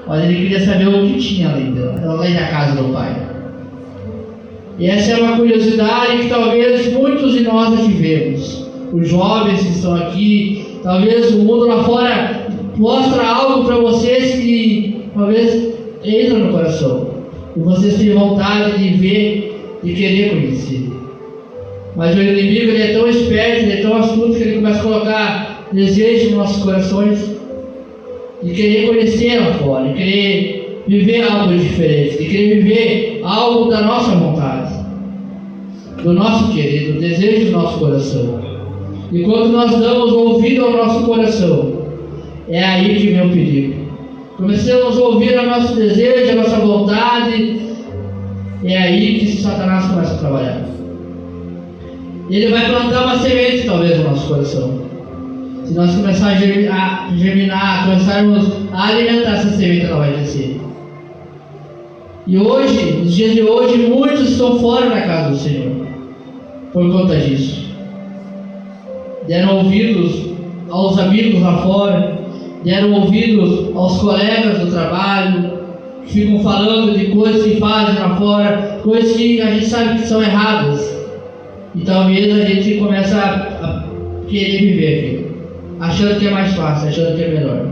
mas ele queria saber o que tinha além da casa do Pai. E essa é uma curiosidade que talvez muitos de nós tivemos. Os jovens que estão aqui, talvez o mundo lá fora mostra algo para vocês que talvez entra no coração. E vocês têm vontade de ver, de querer conhecer. Mas o inimigo, ele é tão esperto, ele é tão astuto, que ele começa a colocar desejo nos nossos corações de querer conhecer lá fora, de querer viver algo diferente, de querer viver algo da nossa vontade, do nosso querer, do desejo do nosso coração. E quando nós damos ouvido ao nosso coração, é aí que vem o perigo. Começamos a ouvir o nosso desejo, a nossa vontade, é aí que Satanás começa a trabalhar. Ele vai plantar uma semente talvez no nosso coração. Se nós começarmos a germinar, começarmos a alimentar essa semente, ela vai crescer. E hoje, nos dias de hoje, muitos estão fora da casa do Senhor por conta disso. Deram ouvidos aos amigos lá fora, deram ouvidos aos colegas do trabalho, que ficam falando de coisas que fazem lá fora, coisas que a gente sabe que são erradas. E talvez a gente comece a querer viver aquilo, achando que é mais fácil, achando que é melhor.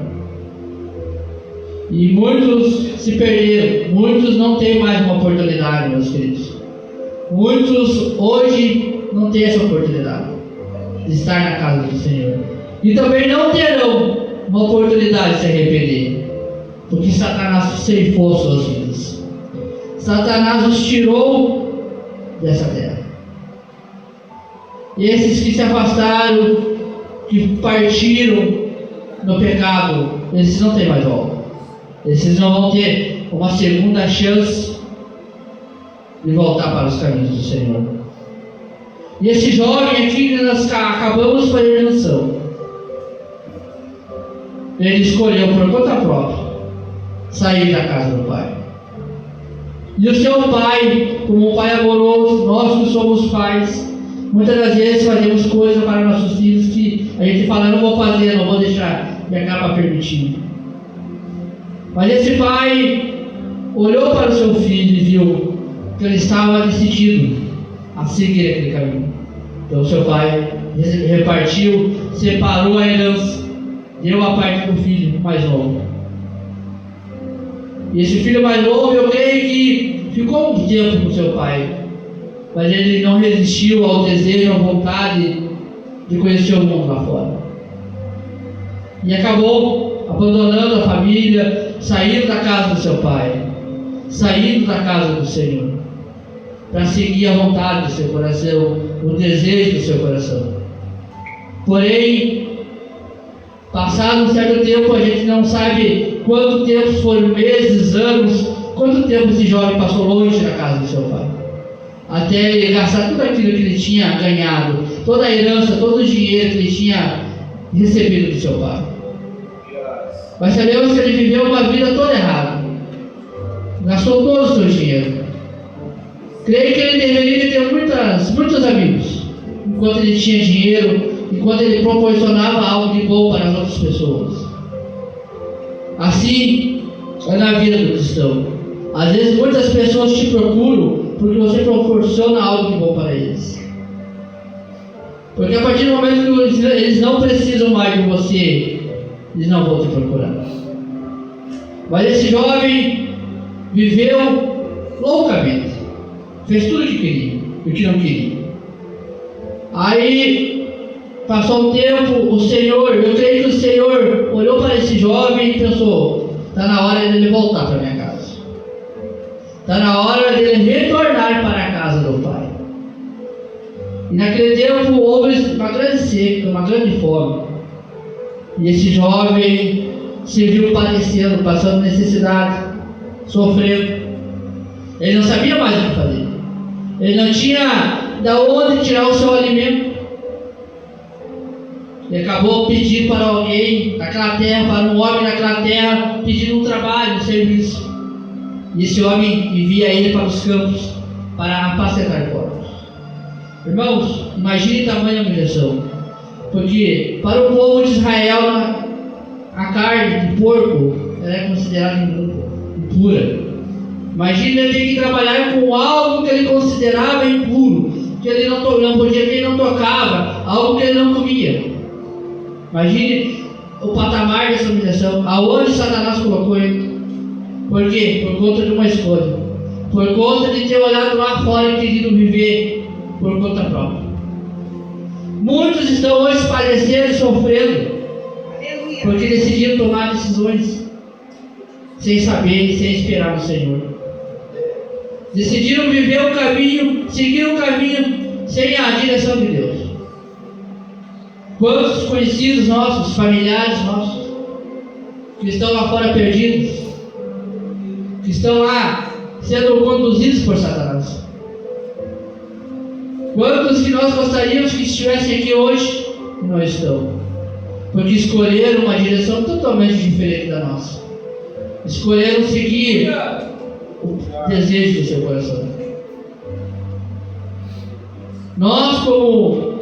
E muitos se perderam, muitos não têm mais uma oportunidade, meus queridos. Muitos hoje não têm essa oportunidade de estar na casa do Senhor. E também não terão uma oportunidade de se arrepender, porque Satanás ceifou suas vidas. Satanás os tirou dessa terra. E esses que se afastaram, que partiram no pecado, esses não têm mais volta. Esses não vão ter uma segunda chance de voltar para os caminhos do Senhor. E esse jovem aqui que nós acabamos de fazer menção, ele escolheu por conta própria sair da casa do Pai. E o seu pai, como um pai amoroso, nós que somos pais, muitas das vezes fazemos coisas para nossos filhos que a gente fala, não vou fazer, não vou deixar, e acaba permitindo. Mas esse pai olhou para o seu filho e viu que ele estava decidido a seguir aquele caminho. Então o seu pai repartiu, separou a herança, deu a parte para o filho mais novo. E esse filho mais novo, eu creio que ficou um tempo com seu pai, mas ele não resistiu ao desejo, à vontade de conhecer o mundo lá fora. E acabou abandonando a família, saindo da casa do seu pai, saindo da casa do Senhor, para seguir a vontade do seu coração, o desejo do seu coração. Porém, passado um certo tempo, a gente não sabe quanto tempo foram, meses, anos, quanto tempo esse jovem passou longe da casa do seu pai, até ele gastar tudo aquilo que ele tinha ganhado, toda a herança, todo o dinheiro que ele tinha recebido do seu pai. Mas sabemos que ele viveu uma vida toda errada, gastou todo o seu dinheiro. Creio que ele deveria ter muitos amigos, enquanto ele tinha dinheiro, enquanto ele proporcionava algo de bom para as outras pessoas. Assim é na vida do cristão. Às vezes muitas pessoas te procuram porque você proporciona algo de bom para eles. Porque a partir do momento que eles não precisam mais de você, eles não vão te procurar. Mas esse jovem viveu loucamente, fez tudo o que queria e o que não queria. Aí passou um tempo, o Senhor, eu creio que o Senhor olhou para esse jovem e pensou: está na hora dele voltar para minha casa, está na hora dele retornar para a casa do Pai. E naquele tempo houve uma grande seca, uma grande fome, e esse jovem se viu padecendo, passando necessidade, sofrendo. Ele não sabia mais o que fazer, ele não tinha de onde tirar o seu alimento. Ele acabou pedindo para alguém daquela terra, para um homem daquela terra, pedindo um trabalho, um serviço. E esse homem envia ele para os campos para apacentar porcos. Irmãos, imagine tamanha humilhação, porque para o povo de Israel a carne de porco ela é considerada impura. Imagina ele ter que trabalhar com algo que ele considerava impuro, que ele não podia, que ele não tocava, algo que ele não comia. Imagine o patamar dessa humilhação, aonde Satanás colocou ele. Por quê? Por conta de uma escolha. Por conta de ter olhado lá fora e querido viver por conta própria. Muitos estão hoje padecendo e sofrendo, porque decidiram tomar decisões sem saber, sem esperar no Senhor. Decidiram viver o caminho, seguir o caminho sem a direção de Deus. Quantos conhecidos nossos, familiares nossos, que estão lá fora perdidos, que estão lá sendo conduzidos por Satanás? Quantos que nós gostaríamos que estivessem aqui hoje e não estão? Porque escolheram uma direção totalmente diferente da nossa. Escolheram seguir o desejo do seu coração. Nós, como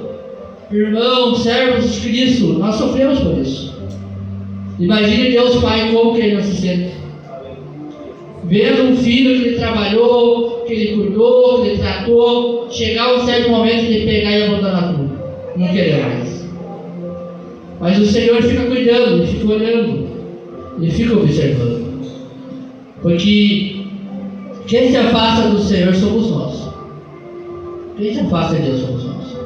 irmãos, servos de Cristo, nós sofremos por isso. Imagine Deus Pai como que ele não se sente, vendo um filho que ele trabalhou, que ele cuidou, que ele tratou, chegar um certo momento de ele pegar e abandonar tudo, não querer mais. Mas o Senhor fica cuidando, ele fica olhando, ele fica observando. Porque quem se afasta do Senhor somos nós. Quem se afasta de Deus somos nós.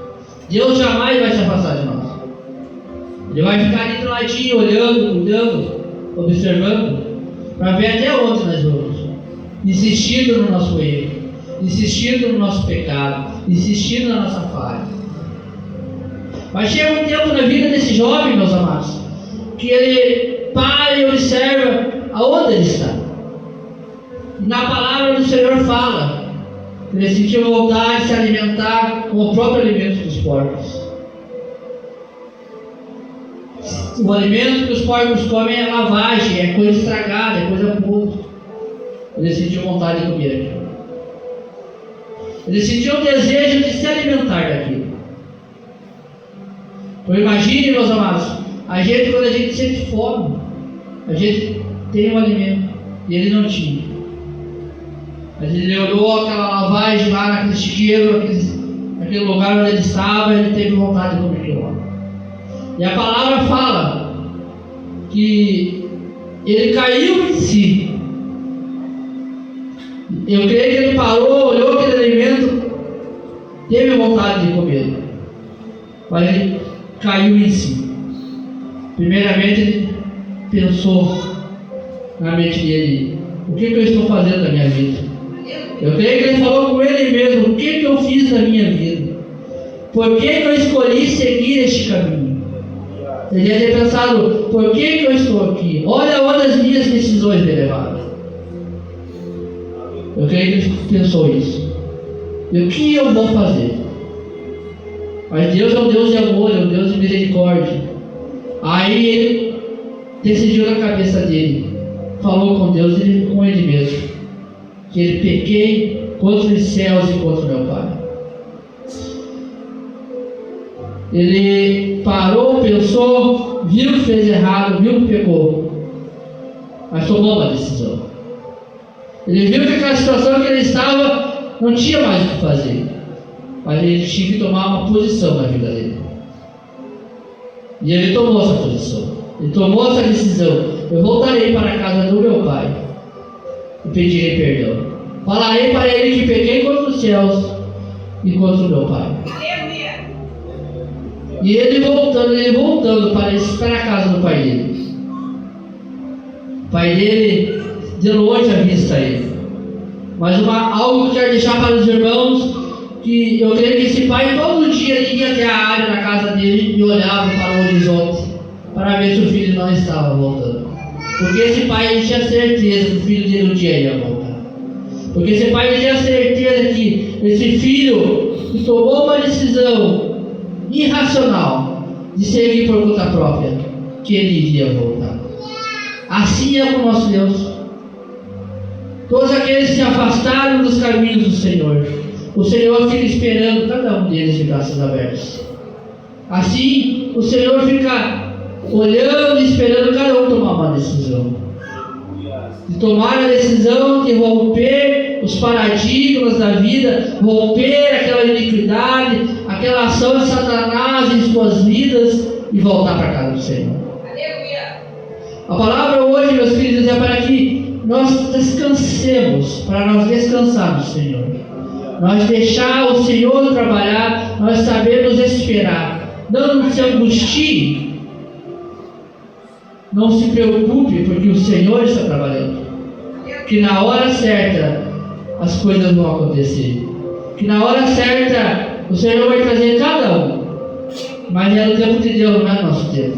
Deus jamais vai se afastar de nós. Ele vai ficar ali do ladinho, olhando, cuidando, observando, para ver até onde nós vamos. Insistindo no nosso erro, insistindo no nosso pecado, insistindo na nossa falha. Mas chega um tempo na vida desse jovem, meus amados, que ele para e observa aonde ele está. E na palavra do Senhor fala que ele sentiu vontade de se alimentar com o próprio alimento dos porcos. O alimento que os porcos comem é lavagem, é coisa estragada, é coisa podre. Ele sentiu vontade de comer aquilo. Ele sentiu o desejo de se alimentar daquilo. Então imagine, meus amados, a gente, quando a gente sente fome, a gente tem um alimento e ele não tinha. Mas ele olhou aquela lavagem lá naquele chiqueiro, naquele lugar onde ele estava, e ele teve vontade de comer aquilo lá. E a palavra fala que ele caiu em si. Eu creio que ele parou, olhou aquele alimento, teve vontade de comer, mas ele caiu em si. Primeiramente ele pensou na mente dele: o que eu estou fazendo da minha vida? Eu creio que ele falou com ele mesmo: o que eu fiz da minha vida? Por que eu escolhi seguir este caminho? Ele ia ter pensado: por que eu estou aqui? Olha onde as minhas decisões me levaram. Eu creio que ele pensou isso. E o que eu vou fazer? Mas Deus é um Deus de amor, é um Deus de misericórdia. Aí ele decidiu na cabeça dele, falou com Deus e com ele mesmo, que ele pequei contra os céus e contra o meu Pai. Ele parou, pensou, viu que fez errado, viu que pecou, mas tomou uma decisão. Ele viu que aquela situação que ele estava não tinha mais o que fazer, mas ele tinha que tomar uma posição na vida dele. E ele tomou essa posição, ele tomou essa decisão: eu voltarei para a casa do meu pai e pedirei perdão. Falarei para ele que pequei contra os céus e contra o meu pai. E ele voltando para a casa do pai dele. O pai dele de longe avista ele. Mas algo que eu quero deixar para os irmãos, que eu creio que esse pai todo dia ia até a área na casa dele e olhava para o horizonte para ver se o filho não estava voltando. Porque esse pai tinha certeza que o filho dele um dia ia voltar. Porque esse pai tinha certeza que esse filho que tomou uma decisão irracional de seguir por conta própria, que ele iria voltar. Assim é com o nosso Deus. Todos aqueles que se afastaram dos caminhos do Senhor, o Senhor fica esperando cada um deles de braços abertos. Assim, o Senhor fica olhando e esperando cada um tomar uma decisão. de tomar a decisão de romper os paradigmas da vida, romper aquela iniquidade, aquela ação de Satanás em suas vidas e voltar para a casa do Senhor. A palavra hoje, meus queridos, é para que nós descansemos, para nós descansarmos, Senhor. Nós deixar o Senhor trabalhar, nós sabemos esperar. Não se angustie, não se preocupe, porque o Senhor está trabalhando. Que na hora certa as coisas vão acontecer. Que na hora certa o Senhor vai trazer cada um. Mas é no tempo de Deus, não é no nosso tempo.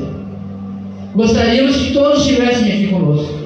Gostaríamos que todos estivessem aqui conosco.